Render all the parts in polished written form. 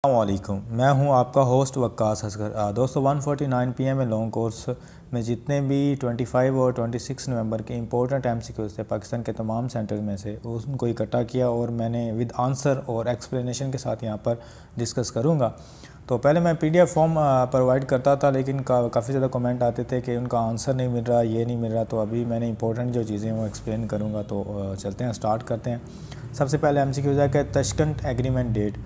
السلام علیکم، میں ہوں آپ کا ہوسٹ وقاص اصغر۔ دوستو 149 PM اے لانگ کورس میں جتنے بھی 25 اور 26 نومبر کے امپورٹنٹ MCQs تھے پاکستان کے تمام سینٹر میں سے ان کو اکٹھا کیا اور میں نے ود آنسر اور ایکسپلینیشن کے ساتھ یہاں پر ڈسکس کروں گا۔ تو پہلے میں PDF فارم پرووائڈ کرتا تھا، لیکن کافی زیادہ کمنٹ آتے تھے کہ ان کا آنسر نہیں مل رہا، یہ نہیں مل رہا، تو ابھی میں نے امپورٹنٹ جو چیزیں وہ ایکسپلین کروں گا۔ تو چلتے ہیں، سٹارٹ کرتے ہیں۔ سب سے پہلے MCQs ہے کہ تاشکنت ایگریمنٹ ڈیٹ۔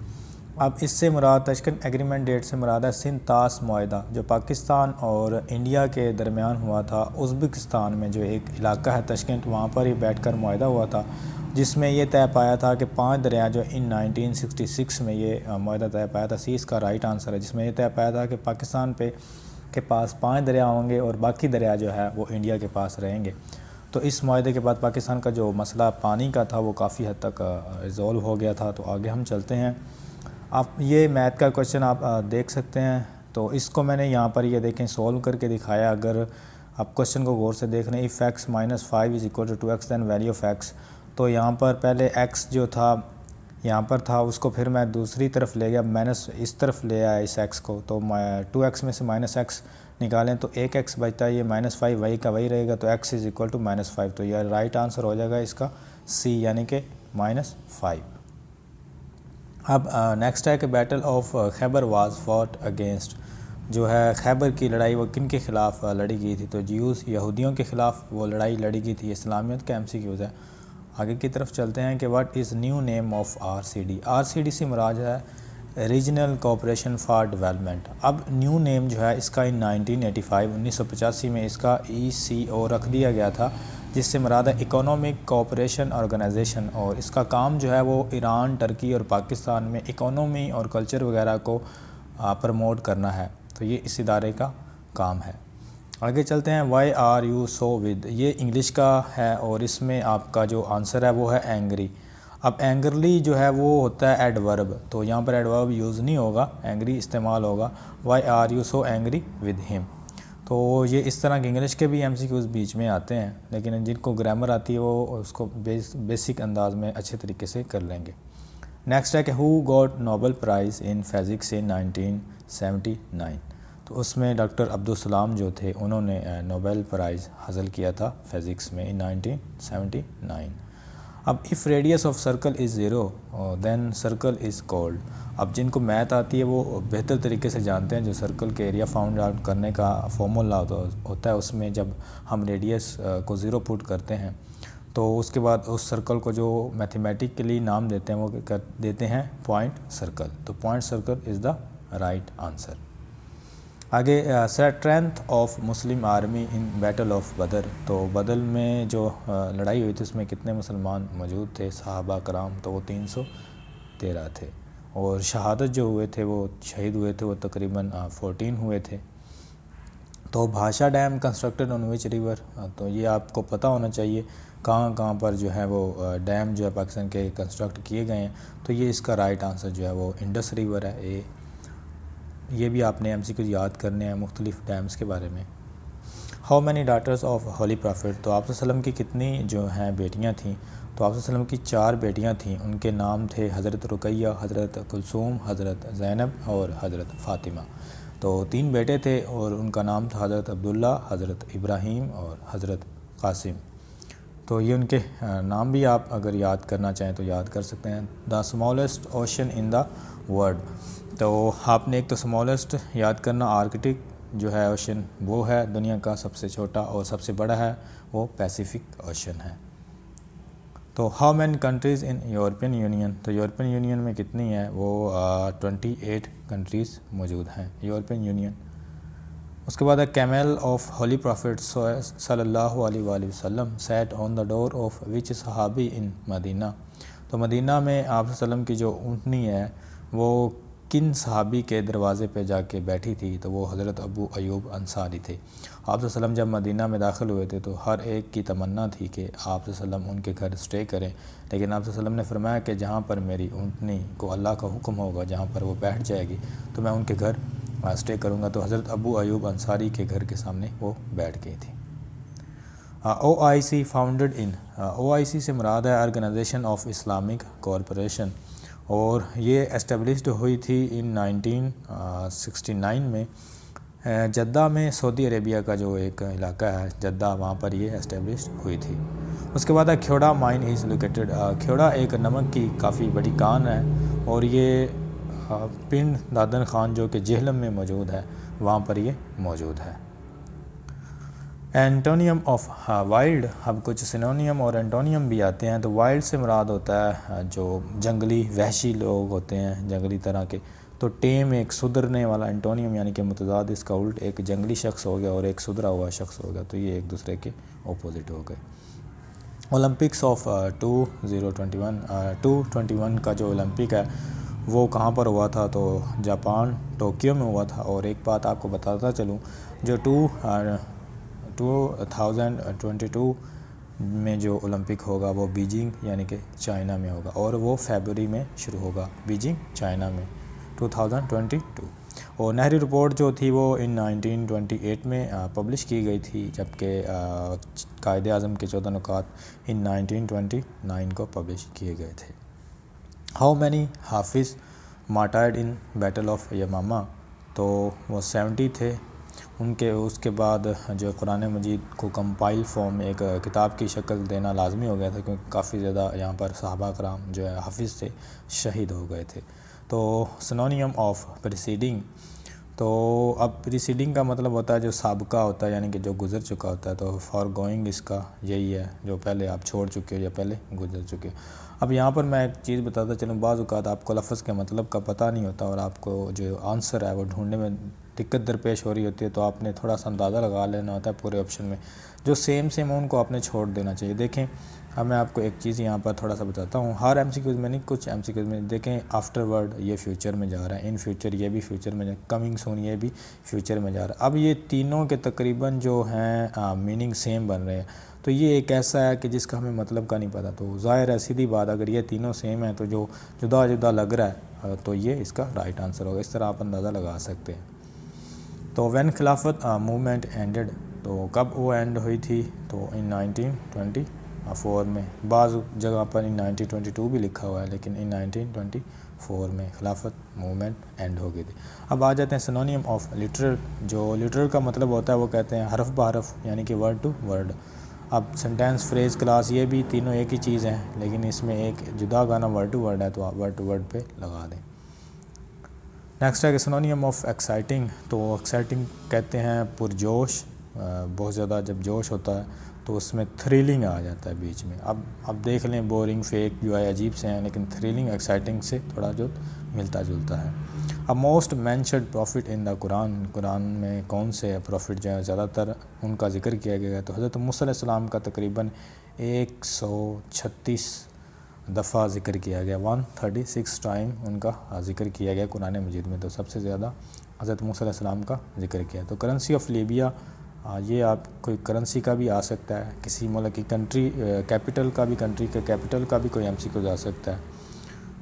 اب اس سے مراد تاشکنت ایگریمنٹ ڈیٹ سے مراد ہے سندھ طاس معاہدہ جو پاکستان اور انڈیا کے درمیان ہوا تھا۔ ازبکستان میں جو ایک علاقہ ہے تاشکنت، وہاں پر ہی بیٹھ کر معاہدہ ہوا تھا، جس میں یہ طے پایا تھا کہ 5 دریا جو 1966 میں یہ معاہدہ طے پایا تھا۔ سی اس کا رائٹ آنسر ہے، جس میں یہ طے پایا تھا کہ پاکستان کے پاس 5 دریا ہوں گے اور باقی دریا جو ہے وہ انڈیا کے پاس رہیں گے۔ تو اس معاہدے کے بعد پاکستان کا جو مسئلہ پانی کا تھا وہ کافی حد تک ریزولو ہو گیا تھا۔ تو آگے ہم چلتے ہیں۔ آپ یہ میتھ کا کوشچن آپ دیکھ سکتے ہیں، تو اس کو میں نے یہاں پر یہ دیکھیں سولو کر کے دکھایا۔ اگر آپ کوشچن کو غور سے دیکھ لیں، if x minus 5 is equal to 2x then value of x، تو یہاں پر پہلے x جو تھا یہاں پر تھا، اس کو پھر میں دوسری طرف لے گیا، مائنس اس طرف لے آیا اس x کو، تو 2x میں سے -x نکالیں تو 1x بچتا ہے، یہ -5 وہی کا وہی رہے گا، تو x is equal to -5، تو یہ رائٹ آنسر ہو جائے گا اس کا C، یعنی کہ -5۔ اب نیکسٹ ہے کہ battle of Khyber was fought against, جو ہے خیبر کی لڑائی وہ کن کے خلاف لڑی گئی تھی؟ تو جیوز یہودیوں کے خلاف وہ لڑائی لڑی گئی تھی۔ اسلامیت کا MCQs ہے۔ آگے کی طرف چلتے ہیں کہ what is new name of RCD۔ RCD سے مراد ہے ریجنل کوآپریشن فار ڈیولپمنٹ۔ اب نیو نیم جو ہے اس کا 1985 میں اس کا ECO رکھ دیا گیا تھا، جس سے مراد ہے اکنامک کوآپریشن آرگنائزیشن، اور اس کا کام جو ہے وہ ایران، ترکی اور پاکستان میں اکنامی اور کلچر وغیرہ کو پروموٹ کرنا ہے۔ تو یہ اس ادارے کا کام ہے۔ آگے چلتے ہیں۔ Why are you so with, یہ انگلش کا ہے اور اس میں آپ کا جو آنسر ہے وہ ہے اینگری۔ اب اینگرلی جو ہے وہ ہوتا ہے ایڈورب، تو یہاں پر ایڈورب یوز نہیں ہوگا، اینگری استعمال ہوگا۔ Why are you so angry with ہم۔ تو یہ اس طرح کے انگلش کے بھی MCQs بیچ میں آتے ہیں، لیکن جن کو گرامر آتی ہے وہ اس کو بیسک انداز میں اچھے طریقے سے کر لیں گے۔ نیکسٹ ہے کہ who got Nobel prize in physics in 1979، تو اس میں ڈاکٹر عبدالسلام جو تھے انہوں نے نوبل پرائز حاصل کیا تھا فزکس میں ان 1979۔ اب if radius of circle is 0 then circle is called، اب جن کو میتھ آتی ہے وہ بہتر طریقے سے جانتے ہیں، جو سرکل کے ایریا فاؤنڈ آؤٹ کرنے کا فارمولا ہوتا ہے، اس میں جب ہم ریڈیس کو 0 پٹ کرتے ہیں تو اس کے بعد اس سرکل کو جو میتھمیٹیکلی نام دیتے ہیں وہ دیتے ہیں پوائنٹ سرکل، تو point circle is the right answer. آگے strength of Muslim army in battle of Badr, تو بدر میں جو لڑائی ہوئی تھی اس میں کتنے مسلمان موجود تھے صحابہ کرام؟ تو وہ 313 تھے، اور شہادت جو ہوئے تھے وہ شہید ہوئے تھے وہ تقریباً 14 ہوئے تھے۔ تو بھاشا ڈیم کنسٹرکٹڈ آن وچ ریور، تو یہ آپ کو پتہ ہونا چاہیے کہاں کہاں پر جو ہے وہ ڈیم جو ہے پاکستان کے کنسٹرکٹ کیے گئے ہیں۔ تو یہ اس کا رائٹ آنسر جو ہے وہ انڈس ریور ہے۔ یہ بھی آپ نے MCQ یاد کرنے ہیں مختلف ڈیمز کے بارے میں۔ How many daughters of holy profit, تو آپ صلی اللہ علیہ وسلم کی کتنی جو ہیں بیٹیاں تھیں؟ تو آپ صلی اللہ علیہ وسلم کی 4 بیٹیاں تھیں، ان کے نام تھے حضرت رقیہ، حضرت کلثوم، حضرت زینب اور حضرت فاطمہ۔ تو 3 بیٹے تھے اور ان کا نام تھا حضرت عبداللہ، حضرت ابراہیم اور حضرت قاسم۔ تو یہ ان کے نام بھی آپ اگر یاد کرنا چاہیں تو یاد کر سکتے ہیں۔ The smallest ocean in the world, تو آپ نے ایک تو اسمالسٹ یاد کرنا، آرکٹک جو ہے اوشن وہ ہے دنیا کا سب سے چھوٹا، اور سب سے بڑا ہے وہ پیسیفک اوشن ہے۔ تو how many countries in European union, تو یورپین یونین میں کتنی ہے؟ وہ 28 کنٹریز موجود ہیں یورپین یونین۔ اس کے بعد ہے کیمل آف ہولی پرافٹ صلی اللہ علیہ وآلہ وسلم set on the door of which صحابی ان مدینہ، تو مدینہ میں آپ صلی اللہ علیہ وسلم کی جو اونٹنی ہے وہ کن صحابی کے دروازے پہ جا کے بیٹھی تھی؟ تو وہ حضرت ابو ایوب انصاری تھے۔ آپ صلی اللہ علیہ وسلم جب مدینہ میں داخل ہوئے تھے تو ہر ایک کی تمنا تھی کہ آپ صلی اللہ علیہ وسلم ان کے گھر سٹے کریں، لیکن آپ صلی اللہ علیہ وسلم نے فرمایا کہ جہاں پر میری اونٹنی کو اللہ کا حکم ہوگا، جہاں پر وہ بیٹھ جائے گی تو میں ان کے گھر سٹے کروں گا۔ تو حضرت ابو ایوب انصاری کے گھر کے سامنے وہ بیٹھ گئی تھی۔ OIC فاؤنڈڈ ان، OIC سے مراد ہے آرگنائزیشن آف اسلامک کوآپریشن، اور یہ اسٹیبلشڈ ہوئی تھی ان 1969 میں جدہ میں، سعودی عربیہ کا جو ایک علاقہ ہے جدہ، وہاں پر یہ اسٹیبلش ہوئی تھی۔ اس کے بعد کھیوڑا مائن از لوکیٹڈ، کھیوڑا ایک نمک کی کافی بڑی کان ہے اور یہ پنڈ دادن خان جو کہ جہلم میں موجود ہے، وہاں پر یہ موجود ہے۔ اینٹونیم آف وائلڈ، اب کچھ سینونیم اور اینٹونیم بھی آتے ہیں۔ تو وائلڈ سے مراد ہوتا ہے جو جنگلی وحشی لوگ ہوتے ہیں، جنگلی طرح کے۔ تو ٹیم ایک سدھرنے والا، اینٹونیم یعنی کہ متضاد، اس کا الٹ ایک جنگلی شخص ہو گیا اور ایک سدھرا ہوا شخص ہو گیا، تو یہ ایک دوسرے کے اپوزٹ ہو گئے۔ اولمپکس آف 2021 کا جو اولمپک ہے وہ کہاں پر ہوا تھا؟ تو جاپان ٹوکیو میں ہوا تھا۔ اور ایک بات آپ کو بتاتا چلوں، جو 2022 میں جو اولمپک ہوگا وہ بیجنگ یعنی کہ چائنا میں ہوگا، اور وہ فیبروری میں شروع ہوگا، بیجنگ چائنا میں 2022۔ اور نہری رپورٹ جو تھی وہ ان 1928 میں پبلش کی گئی تھی، جبکہ قائد اعظم کے 14 نکات ان 1929 کو پبلش کیے گئے تھے۔ ہاؤ مینی حافظ مارٹائرڈ ان بیٹل آف یمامہ؟ تو وہ 70 تھے۔ ان کے اس کے بعد جو قرآن مجید کو کمپائل فارم میں ایک کتاب کی شکل دینا لازمی ہو گیا تھا، کیونکہ کافی زیادہ یہاں پر صحابہ کرام جو ہے حافظ تھے، شہید ہو گئے تھے۔ تو سنونیم آف پریسیڈنگ، تو اب پریسیڈنگ کا مطلب ہوتا ہے جو سابقہ ہوتا ہے، یعنی کہ جو گزر چکا ہوتا ہے۔ تو فار گوئنگ اس کا یہی ہے، جو پہلے آپ چھوڑ چکے ہو یا پہلے گزر چکے ہو۔ اب یہاں پر میں ایک چیز بتاتا چلوں، بعض اوقات آپ کو لفظ کے مطلب کا پتہ نہیں ہوتا اور آپ کو جو آنسر ہے وہ ڈھونڈنے میں دقت درپیش ہو رہی ہوتی ہے، تو آپ نے تھوڑا سا اندازہ لگا لینا ہوتا ہے پورے آپشن میں، جو سیم ان کو آپ نے چھوڑ دینا چاہیے۔ دیکھیں، اب میں آپ کو ایک چیز یہاں پر تھوڑا سا بتاتا ہوں، ہر ایم سی کیوز میں نہیں، کچھ ایم سی کیوز میں دیکھیں آفٹر ورڈ یہ فیوچر میں جا رہا ہے، ان فیوچر یہ بھی فیوچر میں جا رہا ہے، کمنگ سون یہ بھی فیوچر میں جا رہا ہے۔ اب یہ تینوں کے تقریباً جو ہیں میننگ سیم بن رہے ہیں، تو یہ ایک ایسا ہے کہ جس کا ہمیں مطلب کا نہیں پتہ۔ تو ظاہر ہے، سیدھی بات، اگر یہ تینوں سیم ہیں تو جو جدا جدا لگ رہا ہے تو یہ اس کا رائٹ آنسر ہوگا۔ اس طرح آپ اندازہ لگا سکتے ہیں۔ تو وین خلافت موومنٹ اینڈڈ، تو کب وہ اینڈ ہوئی تھی؟ تو ان 1924 میں، بعض جگہ پر ان 1922 بھی لکھا ہوا ہے، لیکن ان 1924 میں خلافت موومنٹ اینڈ ہو گئی تھی۔ اب آ جاتے ہیں سنونیم آف لٹرل، جو لٹرل کا مطلب ہوتا ہے وہ کہتے ہیں حرف بحرف، یعنی کہ ورڈ ٹو ورڈ۔ اب سینٹینس، فریز، کلاس، یہ بھی تینوں ایک ہی چیز ہیں، لیکن اس میں ایک جدا گانا ورڈ ٹو ورڈ ہے، تو آپ ورڈ ٹو ورڈ پہ لگا دیں۔ نیکسٹ ہے کہ سنونیم آف ایکسائٹنگ، تو ایکسائٹنگ کہتے ہیں پرجوش، بہت زیادہ جب جوش ہوتا ہے تو اس میں تھریلنگ آ جاتا ہے بیچ میں۔ اب دیکھ لیں، بورنگ، فیک جو ہے عجیب سے ہیں، لیکن تھریلنگ ایکسائٹنگ سے تھوڑا جو ملتا جلتا ہے۔ اب موسٹ مینشنڈ پروفٹ ان دا قرآن، قرآن میں کون سے پروفٹ جو ہے زیادہ تر ان کا ذکر کیا گیا ہے؟ تو حضرت موسیٰ علیہ السلام کا تقریباً 136 دفعہ ذکر کیا گیا، 136 ٹائم ان کا ذکر کیا گیا قرآن مجید میں، تو سب سے زیادہ حضرت موسیٰ علیہ السلام کا ذکر کیا۔ تو کرنسی آف لیبیا، یہ آپ کوئی کرنسی کا بھی آ سکتا ہے، کسی ملک کی کنٹری کیپٹل کا بھی، کنٹری کے کیپٹل کا بھی کوئی ایم سی کو آ سکتا ہے۔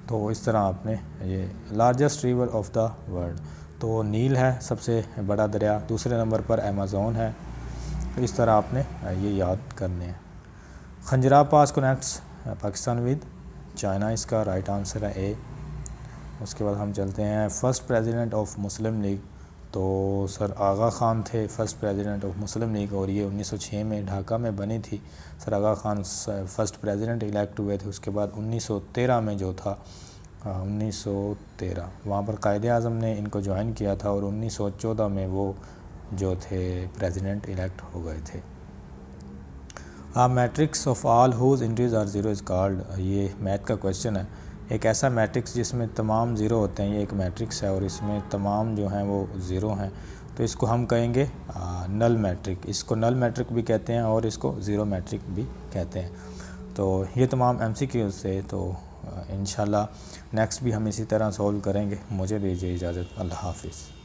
تو اس طرح آپ نے یہ largest river of the world, تو نیل ہے سب سے بڑا دریا، دوسرے نمبر پر ایمیزون ہے۔ تو اس طرح آپ نے یہ یاد کرنے ہیں۔ خنجرا پاس کنیکٹس پاکستان ود چائنا، اس کا رائٹ آنسر ہے اے۔ اس کے بعد ہم چلتے ہیں first president of Muslim league, تو سر آغا خان تھے first president of Muslim league, اور یہ 1906 میں ڈھاکہ میں بنی تھی۔ سر آغا خان فرسٹ پریزیڈنٹ الیکٹ ہوئے تھے۔ اس کے بعد 1913 میں جو تھا 1913 وہاں پر قائد اعظم نے ان کو جوائن کیا تھا، اور 1914 میں وہ جو تھے پریزیڈنٹ الیکٹ ہو گئے تھے۔ Matrix of all whose entries are zero is called, یہ میتھ کا کویشچن ہے۔ ایک ایسا میٹرکس جس میں تمام زیرو ہوتے ہیں، یہ ایک میٹرکس ہے، اور اس میں تمام جو ہیں وہ زیرو ہیں، تو اس کو ہم کہیں گے نل میٹرک۔ اس کو نل میٹرک بھی کہتے ہیں اور اس کو زیرو میٹرک بھی کہتے ہیں۔ تو یہ تمام ایم سی کیوز تھے، تو انشاءاللہ نیکسٹ بھی ہم اسی طرح سولو کریں گے۔ مجھے دیجیے اجازت، اللہ حافظ۔